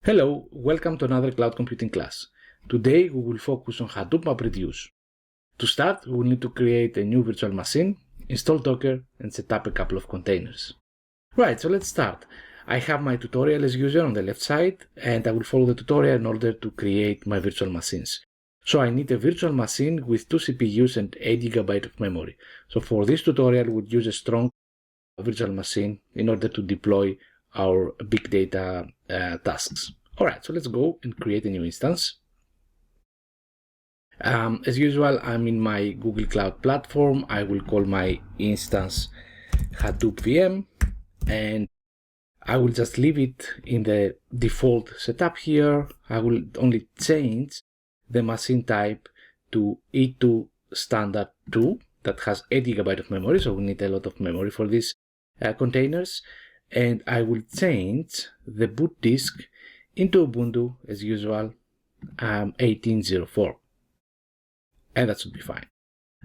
Hello, welcome to another cloud computing class. Today we will focus on Hadoop MapReduce. To start, we will need to create a new virtual machine, install Docker, and set up a couple of containers. Right, so let's start. I have my tutorial as usual on the left side, and I will follow the tutorial in order to create my virtual machines. So I need a virtual machine with 2 CPUs and 8 GB of memory. So for this tutorial, we would use a strong virtual machine in order to deploy our big data tasks. Alright, so let's go and create a new instance. As usual, I'm in my Google Cloud platform. I will call my instance Hadoop VM, and I will just leave it in the default setup here. I will only change the machine type to E2 standard 2 that has 8 GB of memory, so we need a lot of memory for these containers. And I will change the boot disk into Ubuntu as usual 1804, and that should be fine.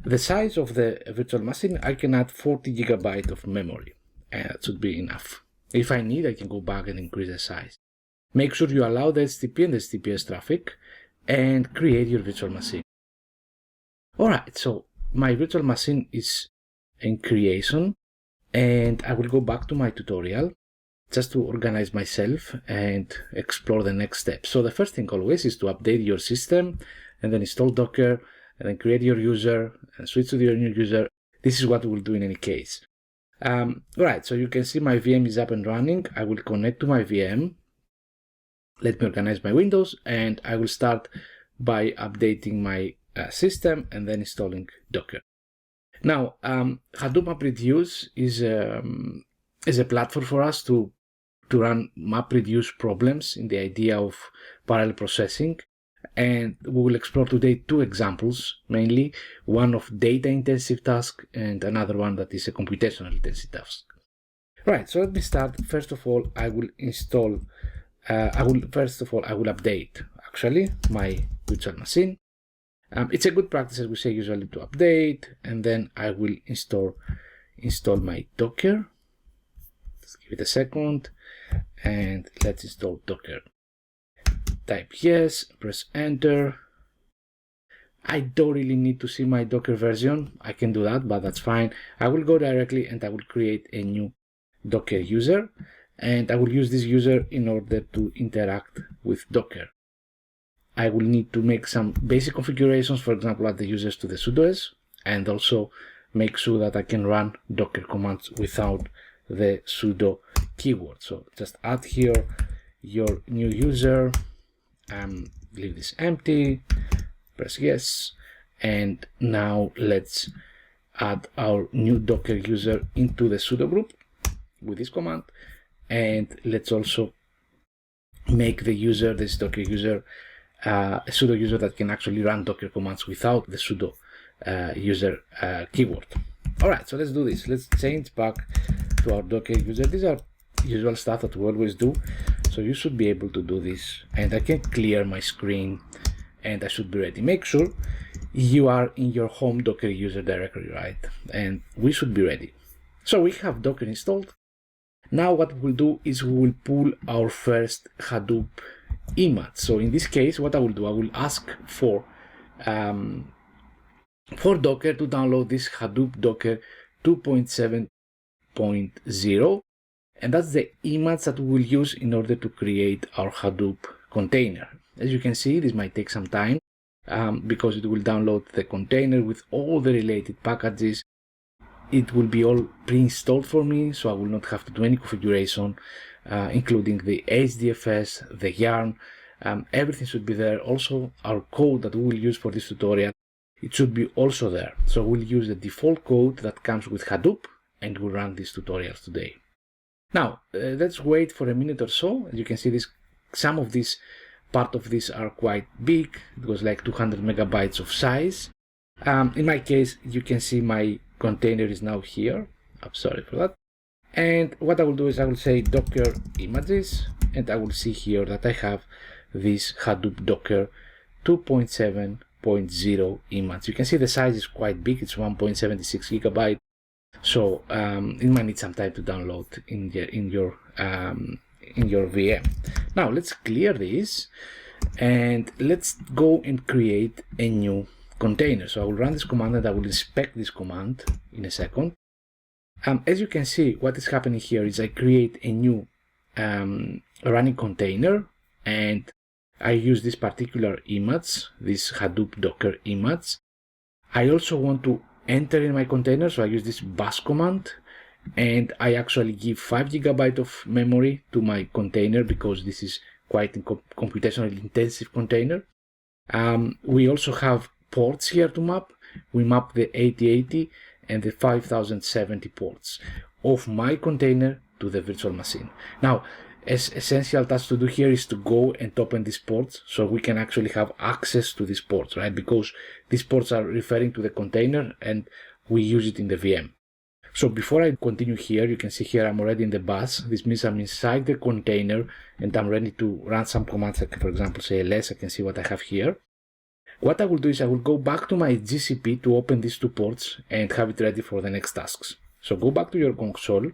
The size of the virtual machine, I can add 40 GB of memory, and that should be enough. If I need, I can go back and increase the size. Make sure you allow the HTTP and the HTTPS traffic and create your virtual machine. Alright, so my virtual machine is in creation, and I will go back to my tutorial just to organize myself and explore the next steps. So the first thing always is to update your system and then install Docker and then create your user and switch to your new user. This is what we'll do in any case. Right, so you can see my VM is up and running. I will connect to my VM. Let me organize my windows, and I will start by updating my system and then installing Docker. Now, Hadoop MapReduce is a platform for us to run MapReduce problems in the idea of parallel processing. And we will explore today two examples, mainly one of data-intensive task and another one that is a computational intensive task. Right, so let me start. First of all, I will update actually my virtual machine. It's a good practice, as we say usually, to update, and then I will install my Docker. Let's give it a second, and let's install Docker. Type yes, press enter. I don't really need to see my Docker version. I can do that, but that's fine. I will go directly and I will create a new Docker user, and I will use this user in order to interact with Docker. I will need to make some basic configurations, for example, add the users to the sudoers, and also make sure that I can run Docker commands without the sudo keyword. So just add here your new user, leave this empty, press yes, and now let's add our new Docker user into the sudo group with this command, and let's also make the user, this Docker user, a sudo user that can actually run Docker commands without the sudo user keyword. Alright, so let's do this. Let's change back to our Docker user. These are usual stuff that we always do, so you should be able to do this, and I can clear my screen and I should be ready. Make sure you are in your home Docker user directory, right? And we should be ready. So we have Docker installed. Now what we'll do is we will pull our first Hadoop image. So in this case, what I will do, I will ask for Docker to download this Hadoop Docker 2.7.0, and that's the image that we will use in order to create our Hadoop container. As you can see, this might take some time because it will download the container with all the related packages. It will be all pre-installed for me, so I will not have to do any configuration, including the HDFS, the yarn. Everything should be there. Also, our code that we will use for this tutorial, it should be also there. So we'll use the default code that comes with Hadoop, and we'll run these tutorials today. Now, let's wait for a minute or so. As you can see, some of these part of these are quite big. It was like 200 megabytes of size. In my case, you can see my container is now here. I'm sorry for that. And what I will do is I will say Docker images, and I will see here that I have this Hadoop Docker 2.7.0 image. You can see the size is quite big. It's 1.76 gigabyte. So it might need some time to download in your in your VM. Now let's clear this and let's go and create a new container. So I will run this command and I will inspect this command in a second. As you can see, what is happening here is I create a new running container, and I use this particular image, this Hadoop Docker image. I also want to enter in my container, so I use this bash command, and I actually give 5 GB of memory to my container because this is quite a computationally intensive container. We also have ports here to map. We map the 8080 and the 5070 ports of my container to the virtual machine. Now, essential task to do here is to go and open these ports so we can actually have access to these ports, right? Because these ports are referring to the container and we use it in the VM. So before I continue here, you can see here I'm already in the bus. This means I'm inside the container and I'm ready to run some commands, like for example, say ls. I can see what I have here. What I will do is I will go back to my GCP to open these 2 ports and have it ready for the next tasks. So go back to your console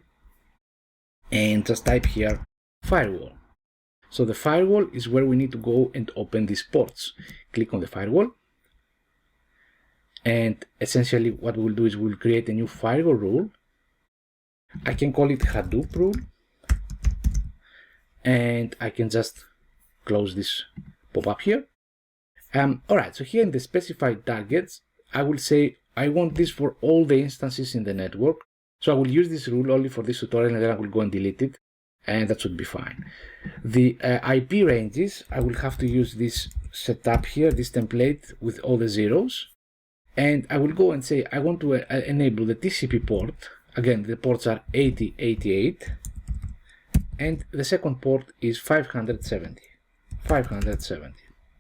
and just type here firewall. So the firewall is where we need to go and open these ports. Click on the firewall. And essentially what we will do is we'll create a new firewall rule. I can call it Hadoop rule. And I can just close this pop-up here. Alright, so here in the specified targets, I will say I want this for all the instances in the network. So I will use this rule only for this tutorial and then I will go and delete it. And that should be fine. The IP ranges, I will have to use this setup here, this template with all the zeros. And I will go and say I want to enable the TCP port. Again, the ports are 8088. And the second port is 570. 570.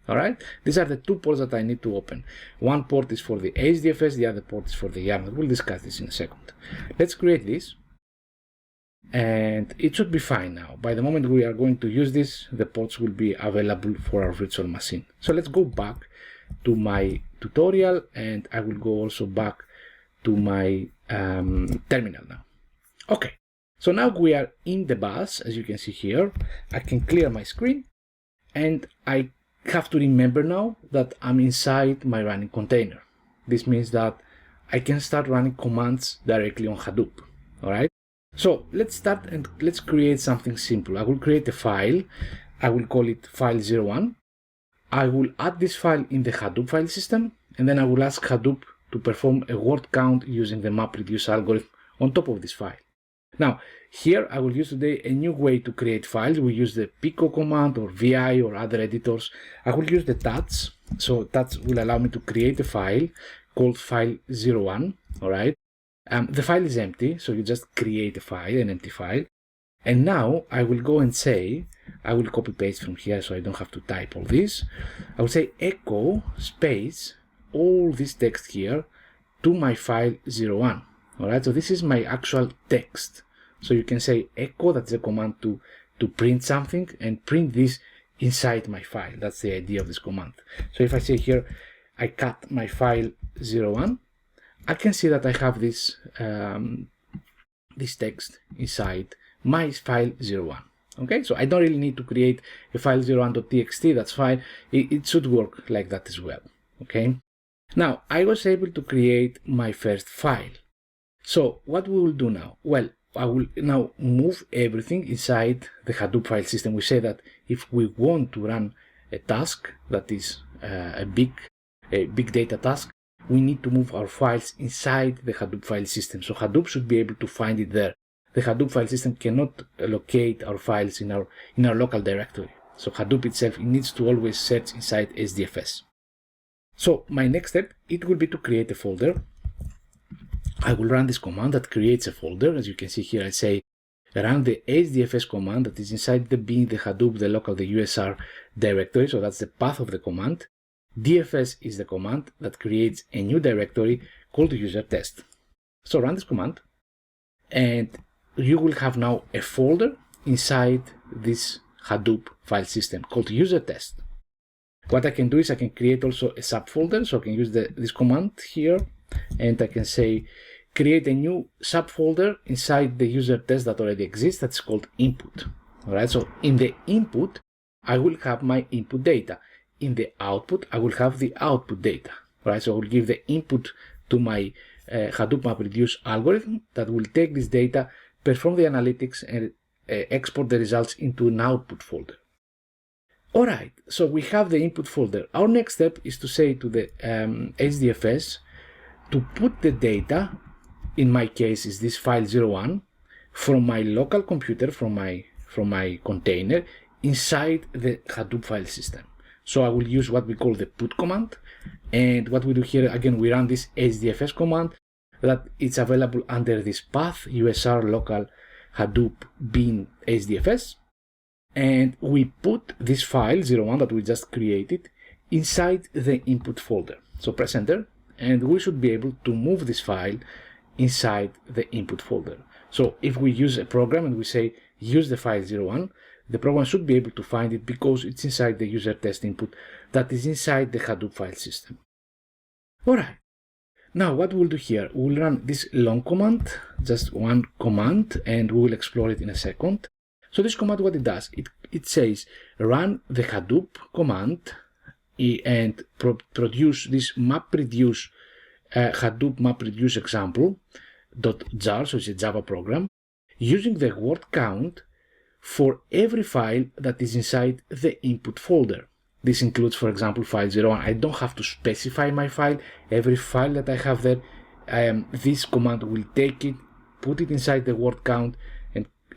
Alright, these are the 2 ports that I need to open. One port is for the HDFS, the other port is for the YARN. We'll discuss this in a second. Let's create this. And it should be fine now. By the moment we are going to use this, the ports will be available for our virtual machine. So let's go back to my tutorial and I will go also back to my terminal now. Okay, so now we are in the bus, as you can see here. I can clear my screen and I have to remember now that I'm inside my running container. This means that I can start running commands directly on Hadoop. Alright, so let's start and let's create something simple. I will create a file. I will call it file01. I will add this file in the Hadoop file system, and then I will ask Hadoop to perform a word count using the MapReduce algorithm on top of this file. Now, here I will use today a new way to create files. We use the pico command or vi or other editors. I will use the tats. So tats will allow me to create a file called file01. Alright. The file is empty, so you just create a file, an empty file. And now I will go and say, I will copy paste from here so I don't have to type all this. I will say echo space all this text here to my file 01. Alright, so this is my actual text. So you can say echo, that's a command to print something, and print this inside my file. That's the idea of this command. So if I say here, I cut my file 01, I can see that I have this, this text inside my file 01. Okay, so I don't really need to create a file 01.txt, that's fine. It should work like that as well. Okay, now I was able to create my first file. So what we will do now? Well, I will now move everything inside the Hadoop file system. We say that if we want to run a task that is a big data task, we need to move our files inside the Hadoop file system. So Hadoop should be able to find it there. The Hadoop file system cannot locate our files in our local directory. So Hadoop itself, it needs to always search inside HDFS. So my next step, it will be to create a folder. I will run this command that creates a folder. As you can see here, I say run the HDFS command that is inside the bin, the Hadoop, the local, the USR directory. So that's the path of the command. DFS is the command that creates a new directory called user test. So run this command and you will have now a folder inside this Hadoop file system called user test. What I can do is I can create also a subfolder. So I can use this command here and I can say create a new subfolder inside the user test that already exists. That's called input. All right, so in the input, I will have my input data. In the output, I will have the output data. All right, so I will give the input to my Hadoop MapReduce algorithm that will take this data, perform the analytics, and export the results into an output folder. All right, so we have the input folder. Our next step is to say to the HDFS to put the data, in my case is this file 01, from my local computer, from my container, inside the Hadoop file system. So I will use what we call the put command. And what we do here, again, we run this HDFS command that it's available under this path, USR local Hadoop bin HDFS. And we put this file 01 that we just created inside the input folder. So press enter, and we should be able to move this file inside the input folder. So if we use a program and we say use the file 01, the program should be able to find it because it's inside the user test input that is inside the Hadoop file system. Alright, now what we'll do here, we'll run this long command, just one command, and we will explore it in a second. So this command, what it does, it says run the Hadoop command and produce this MapReduce Hadoop MapReduce example.jar, so it's a Java program, using the word count for every file that is inside the input folder. This includes, for example, file 01. I don't have to specify my file. Every file that I have there, this command will take it, put it inside the word count,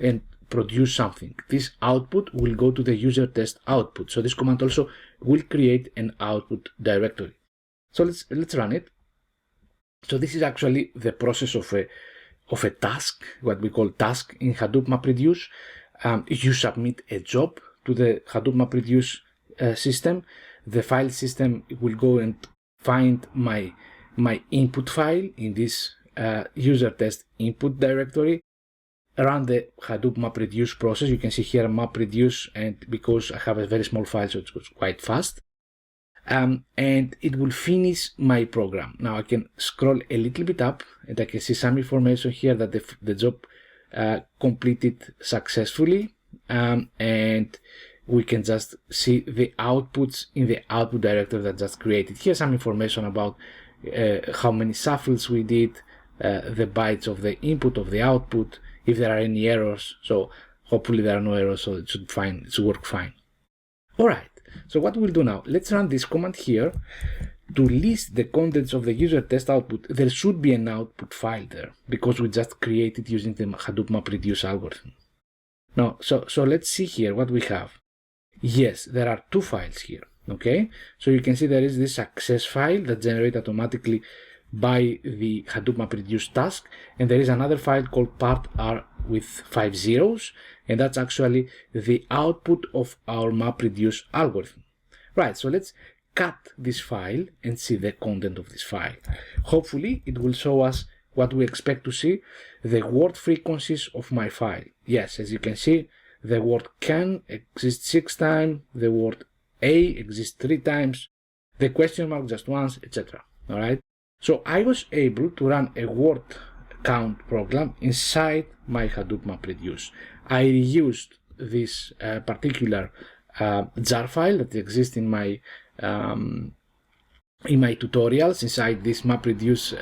and produce something. This output will go to the user test output. So this command also will create an output directory. So let's run it. So this is actually the process of a task, what we call task in Hadoop MapReduce. You submit a job to the Hadoop MapReduce system. The file system will go and find my input file in this user test input directory, run the Hadoop MapReduce process. You can see here MapReduce, and because I have a very small file, so it goes quite fast. And it will finish my program. Now I can scroll a little bit up and I can see some information here that the job completed successfully, and we can just see the outputs in the output directory that just created. Here's some information about how many shuffles we did, the bytes of the input, of the output, if there are any errors. So hopefully there are no errors, so it should work fine. All right. So what we'll do now, let's run this command here to list the contents of the user test output. There should be an output file there because we just created using the Hadoop MapReduce algorithm. Now, so let's see here what we have. Yes, there are two files here. Okay, so you can see there is this success file that generated automatically by the Hadoop MapReduce task, and there is another file called part R with 5 zeros, and that's actually the output of our MapReduce algorithm. Right, so let's cut this file and see the content of this file. Hopefully it will show us what we expect to see, the word frequencies of my file. Yes, as you can see, the word can exists 6 times, the word A exists 3 times, the question mark just once, etc. All right. So I was able to run a word count program inside my Hadoop MapReduce. I reused this particular jar file that exists in my tutorials inside this MapReduce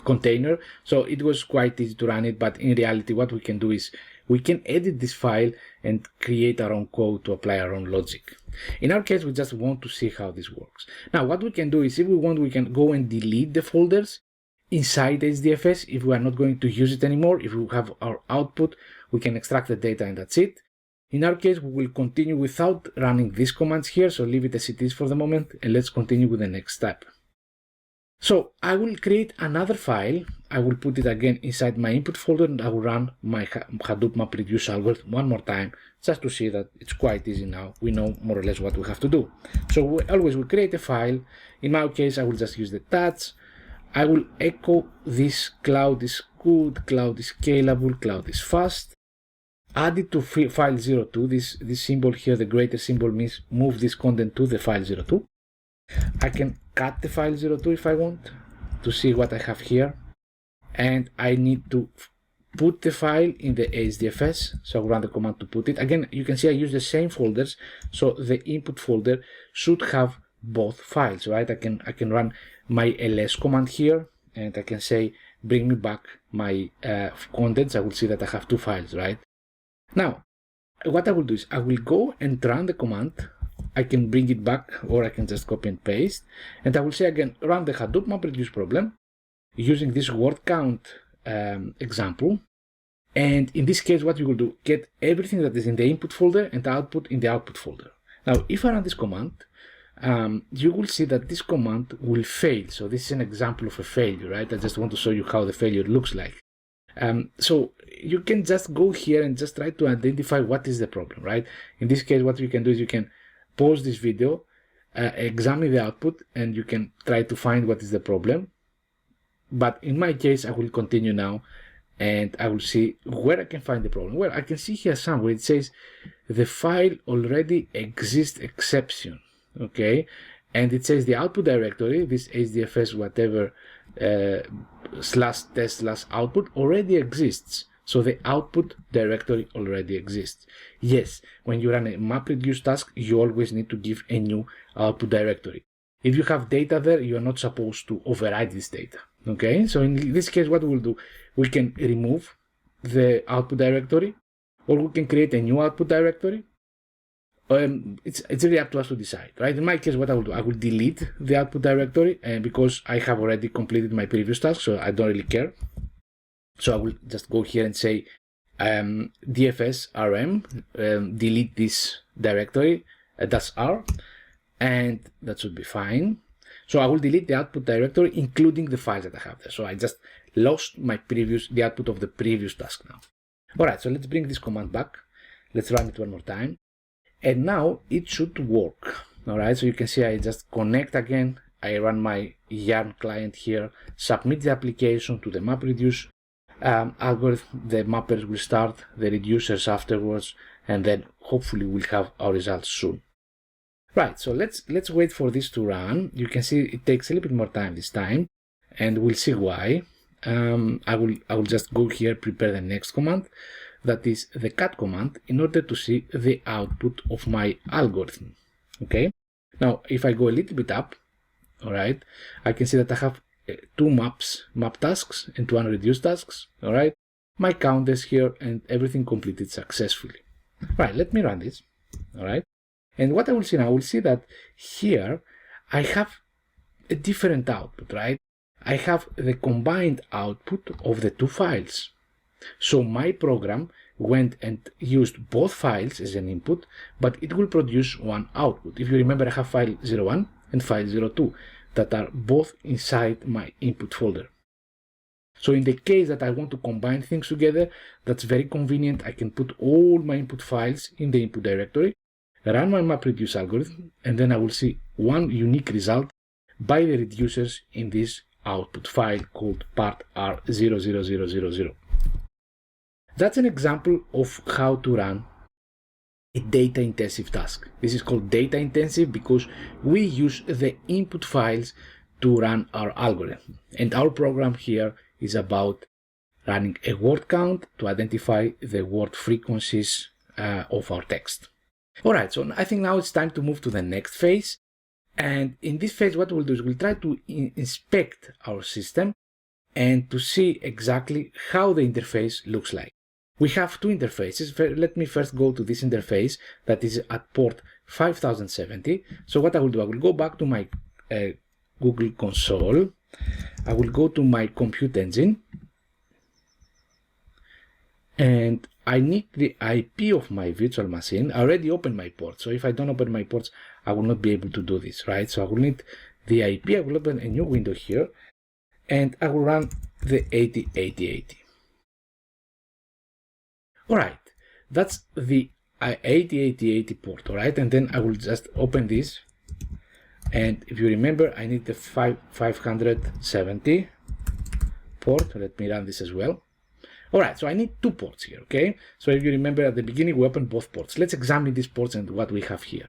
container. So it was quite easy to run it, but in reality what we can do is we can edit this file and create our own code to apply our own logic. In our case, we just want to see how this works. Now, what we can do is if we want, we can go and delete the folders inside HDFS. If we are not going to use it anymore, if we have our output, we can extract the data and that's it. In our case, we will continue without running these commands here, so leave it as it is for the moment, and let's continue with the next step. So I will create another file. I will put it again inside my input folder, and I will run my Hadoop MapReduce algorithm one more time, just to see that it's quite easy now. We know more or less what we have to do. So we always will create a file. In my case, I will just use the touch. I will echo this cloud is good, cloud is scalable, cloud is fast. Add it to file 02. This symbol here, the greater symbol, means move this content to the file 02. I can cut the file 02 if I want to see what I have here, and I need to put the file in the HDFS. So I'll run the command to put it. Again, you can see I use the same folders, so the input folder should have both files, right? I can run my ls command here, and I can say bring me back my contents. I will see that I have two files, right? Now, what I will do is I will go and run the command. I can bring it back, or I can just copy and paste, and I will say again, run the Hadoop MapReduce problem using this word count example. And in this case, what you will do, get everything that is in the input folder and output in the output folder. Now, if I run this command, you will see that this command will fail. So this is an example of a failure, right? I just want to show you how the failure looks like. So you can just go here and just try to identify what is the problem, right? In this case, what you can do is you can pause this video, examine the output, and you can try to find what is the problem. But in my case, I will continue now, and I will see where I can find the problem. Well, I can see here somewhere it says the file already exists exception, okay? And it says the output directory, this HDFS whatever /test/output already exists. So the output directory already exists. Yes, when you run a MapReduce task, you always need to give a new output directory. If you have data there, you are not supposed to override this data. Okay, so in this case, what we'll do, we can remove the output directory, or we can create a new output directory. It's really up to us to decide, right? In my case, what I will do, I will delete the output directory, because I have already completed my previous task, so I don't really care. So I will just go here and say dfs rm, delete this directory, that's R, and that should be fine. So I will delete the output directory, including the files that I have there. So I just lost the output of the previous task now. All right, so let's bring this command back. Let's run it one more time. And now it should work. All right, so you can see I just connect again. I run my Yarn client here, submit the application to the MapReduce algorithm. The mappers will start, the reducers afterwards, and then hopefully we'll have our results soon. Right, so let's wait for this to run. You can see it takes a little bit more time this time, and we'll see why. I will just go here, prepare the next command, that is the cat command, in order to see the output of my algorithm. Okay, now if I go a little bit up, all right, I can see that I have two map tasks and one reduce tasks. All right, my count is here and everything completed successfully. Right, let me run this. All right. And what I will see now, I will see that here I have a different output, right? I have the combined output of the two files. So my program went and used both files as an input, but it will produce one output. If you remember, I have file 01 and file 02 that are both inside my input folder. So in the case that I want to combine things together, that's very convenient. I can put all my input files in the input directory, run my MapReduce algorithm, and then I will see one unique result by the reducers in this output file called part R00000. That's an example of how to run a data-intensive task. This is called data-intensive because we use the input files to run our algorithm. And our program here is about running a word count to identify the word frequencies of our text. Alright, so I think now it's time to move to the next phase. And in this phase, what we'll do is we'll try to inspect our system and to see exactly how the interface looks like. We have two interfaces. Let me first go to this interface that is at port 5070. So what I will do, I will go back to my Google console. I will go to my compute engine. And I need the IP of my virtual machine. I already opened my port. So if I don't open my ports, I will not be able to do this, right? So I will need the IP. I will open a new window here and I will run the 808080. All right, that's the 808080 port, all right? And then I will just open this. And if you remember, I need the 570 port. Let me run this as well. All right, so I need two ports here, okay? So if you remember at the beginning, we opened both ports. Let's examine these ports and what we have here.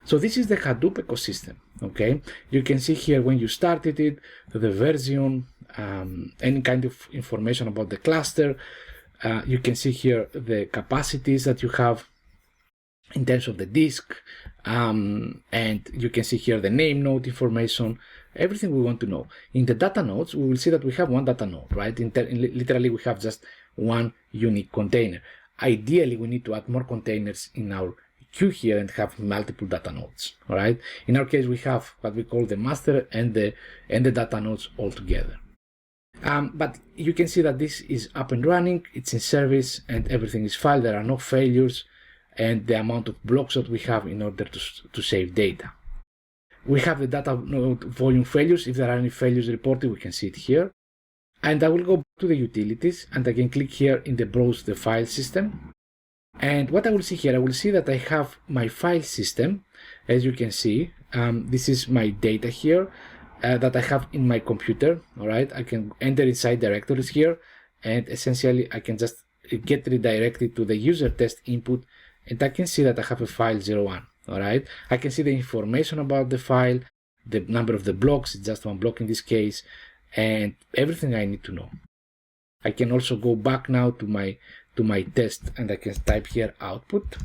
So this is the Hadoop ecosystem, okay? You can see here when you started it, the version, any kind of information about the cluster, You can see here the capacities that you have in terms of the disk, and you can see here the name node information, everything we want to know. In the data nodes, we will see that we have one data node, right? Literally, we have just one unique container. Ideally, we need to add more containers in our queue here and have multiple data nodes, all right? In our case, we have what we call the master and the data nodes all together. But you can see that this is up and running, it's in service, and everything is filed. There are no failures, and the amount of blocks that we have in order to save data. We have the data node volume failures. If there are any failures reported, we can see it here. And I will go back to the utilities, and I can click here in the browse the file system. And what I will see here, I will see that I have my file system. As you can see, this is my data here that I have in my computer. All right, I can enter inside directories here, and essentially I can just get redirected to the user test input, and I can see that I have a file 01. All right, I can see the information about the file, the number of the blocks, it's just one block in this case, and everything I need to know. I can also go back now to my test, and I can type here output,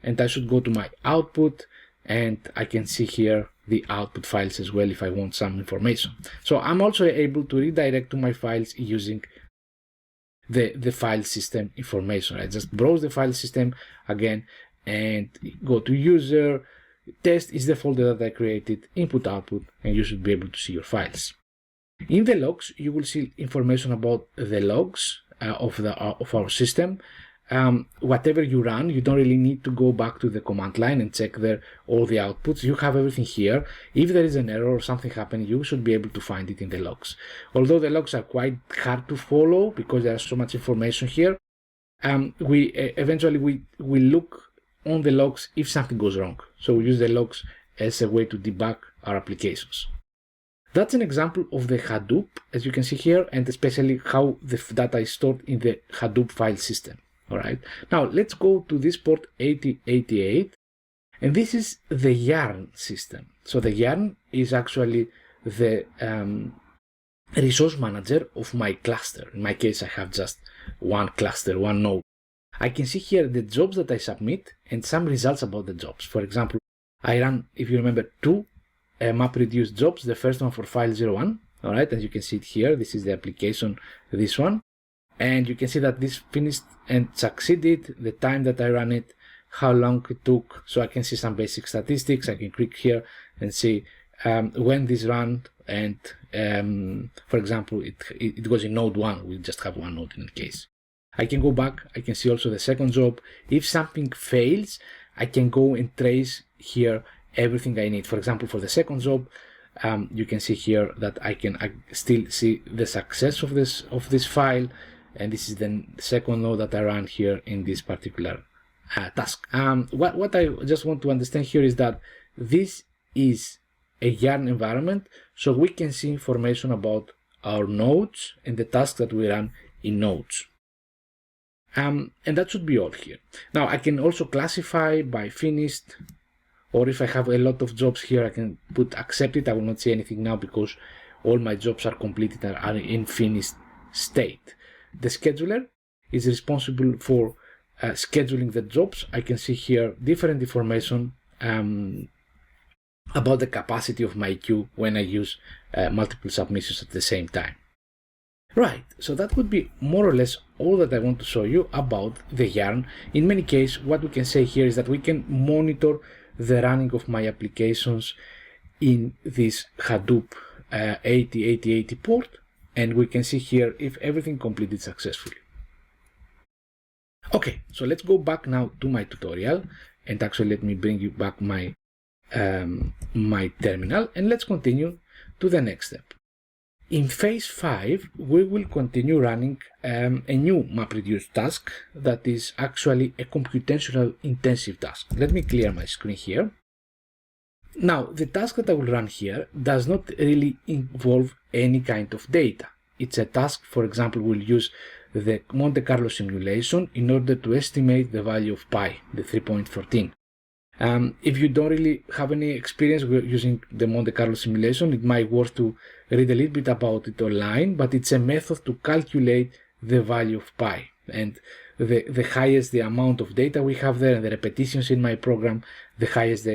and I should go to my output, and I can see here the output files as well if I want some information. So I'm also able to redirect to my files using the file system information. I just browse the file system again and go to user, test is the folder that I created, input output, and you should be able to see your files. In the logs, you will see information about the logs of our system. Whatever you run, you don't really need to go back to the command line and check there all the outputs. You have everything here. If there is an error or something happening, you should be able to find it in the logs. Although the logs are quite hard to follow because there's so much information here, we look on the logs if something goes wrong. So we use the logs as a way to debug our applications. That's an example of the Hadoop, as you can see here, and especially how the data is stored in the Hadoop file system. All right. Now let's go to this port 8088, and this is the Yarn system. So the Yarn is actually the resource manager of my cluster. In my case, I have just one cluster, one node. I can see here the jobs that I submit and some results about the jobs. For example, I ran, if you remember, two MapReduce jobs. The first one for file 01. All right, and you can see it here. This is the application, this one. And you can see that this finished and succeeded, the time that I ran it, how long it took. So I can see some basic statistics. I can click here and see when this ran. And for example, it was in node 1. We just have one node in the case. I can go back. I can see also the second job. If something fails, I can go and trace here everything I need. For example, for the second job, you can see here that I still see the success of this file. And this is the second node that I ran here in this particular task. What I just want to understand here is that this is a Yarn environment, so we can see information about our nodes and the tasks that we run in nodes. And that should be all here. Now I can also classify by finished, or if I have a lot of jobs here, I can put accepted. I will not see anything now because all my jobs are completed and are in finished state. The scheduler is responsible for scheduling the jobs. I can see here different information about the capacity of my queue when I use multiple submissions at the same time. Right, so that would be more or less all that I want to show you about the Yarn. In many cases, what we can say here is that we can monitor the running of my applications in this Hadoop 8080 port, and we can see here if everything completed successfully. Okay, so let's go back now to my tutorial, and actually let me bring you back my my terminal, and let's continue to the next step. In phase 5, we will continue running a new MapReduce task that is actually a computational intensive task. Let me clear my screen here. Now, the task that I will run here does not really involve any kind of data. It's a task, for example, we'll use the Monte Carlo simulation in order to estimate the value of pi, the 3.14. If you don't really have any experience with using the Monte Carlo simulation, it might be worth to read a little bit about it online, but it's a method to calculate the value of pi. And the highest the amount of data we have there and the repetitions in my program, the highest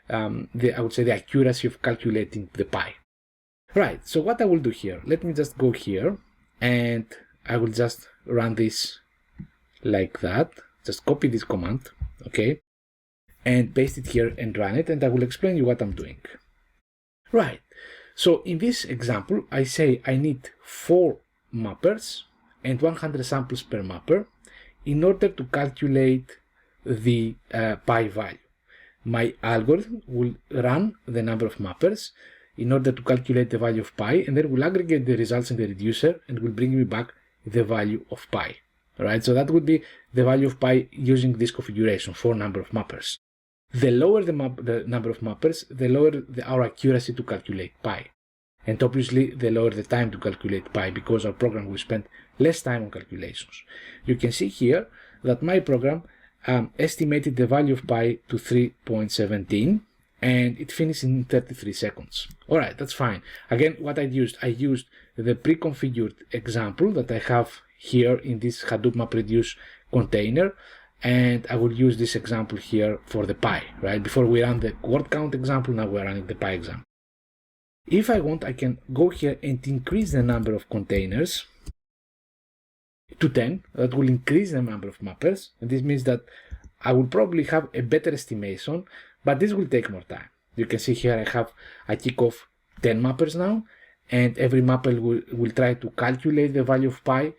I would say the accuracy of calculating the pi. Right, so what I will do here, let me just go here and I will just run this like that. Just copy this command, okay, and paste it here and run it, and I will explain you what I'm doing. Right, so in this example, I say I need 4 mappers and 100 samples per mapper in order to calculate the pi value. My algorithm will run the number of mappers in order to calculate the value of pi, and then will aggregate the results in the reducer and will bring me back the value of pi. Alright, so that would be the value of pi using this configuration for number of mappers. The lower the number of mappers, the lower our accuracy to calculate pi. And obviously the lower the time to calculate pi, because our program will spend less time on calculations. You can see here that my program estimated the value of pi to 3.17 and it finished in 33 seconds. Alright, that's fine. Again, what I used the pre-configured example that I have here in this Hadoop MapReduce container, and I will use this example here for the pi, right? Before we ran the word count example, now we're running the pi example. If I want, I can go here and increase the number of containers to 10. That will increase the number of mappers, and this means that I will probably have a better estimation, but this will take more time. You can see here I kick off 10 mappers now, and every mapper will try to calculate the value of pi.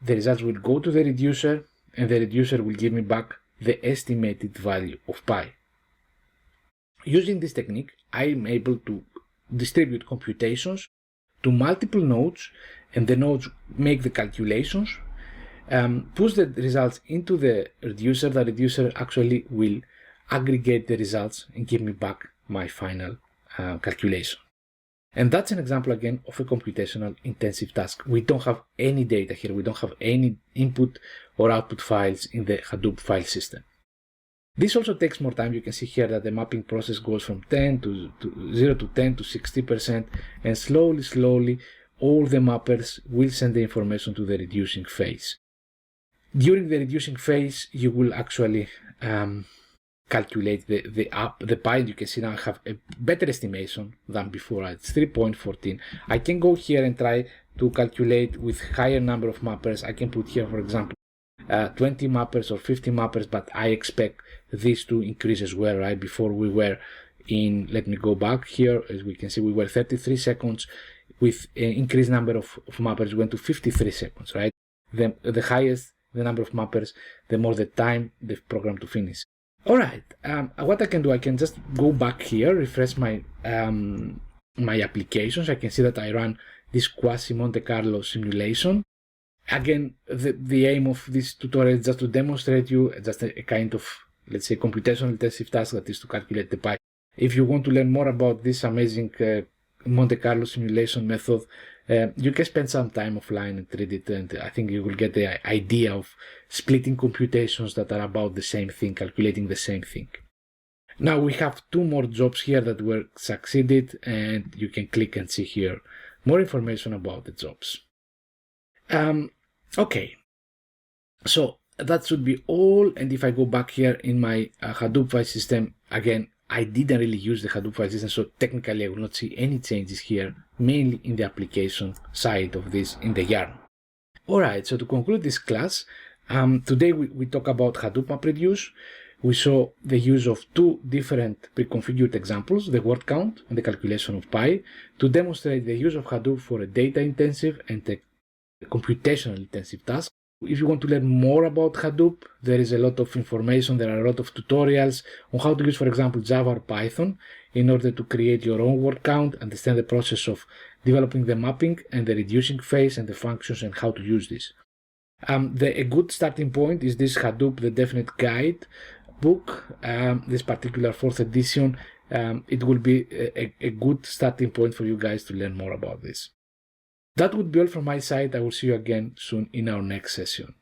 The results will go to the reducer, and the reducer will give me back the estimated value of pi. Using this technique, I am able to distribute computations to multiple nodes, and the nodes make the calculations, push the results into the reducer. The reducer actually will aggregate the results and give me back my final calculation. And that's an example again of a computational intensive task. We don't have any data here. We don't have any input or output files in the Hadoop file system. This also takes more time. You can see here that the mapping process goes from 0 to 10 to 60%, and slowly all the mappers will send the information to the reducing phase. During the reducing phase, you will actually calculate the pi. You can see now I have a better estimation than before. It's 3.14. I can go here and try to calculate with higher number of mappers. I can put here, for example, 20 mappers or 50 mappers, but I expect this to increase as well, right? Before we were in, let me go back here, as we can see, we were 33 seconds. With an increased number of mappers, we went to 53 seconds, right? The highest the number of mappers, the more the time the program to finish. Alright, what I can do, I can just go back here, refresh my my applications. I can see that I run this quasi Monte Carlo simulation. Again, the aim of this tutorial is just to demonstrate you just a kind of, let's say, computational intensive task that is to calculate the pi. If you want to learn more about this amazing Monte Carlo simulation method, you can spend some time offline and read it, and I think you will get the idea of splitting computations that are about the same thing, calculating the same thing. Now we have 2 more jobs here that were succeeded, and you can click and see here more information about the jobs. Okay, so that should be all. And if I go back here in my Hadoop file system, again, I didn't really use the Hadoop file system, so technically I will not see any changes here, mainly in the application side of this in the yarn. Alright, so to conclude this class, today we talk about Hadoop MapReduce. We saw the use of 2 different pre-configured examples, the word count and the calculation of pi, to demonstrate the use of Hadoop for a data-intensive and a computational-intensive task. If you want to learn more about Hadoop, there is a lot of information, there are a lot of tutorials on how to use, for example, Java or Python in order to create your own word count, understand the process of developing the mapping and the reducing phase and the functions and how to use this. A good starting point is this Hadoop The Definite Guide book, this particular 4th edition. It will be a good starting point for you guys to learn more about this. That would be all from my side. I will see you again soon in our next session.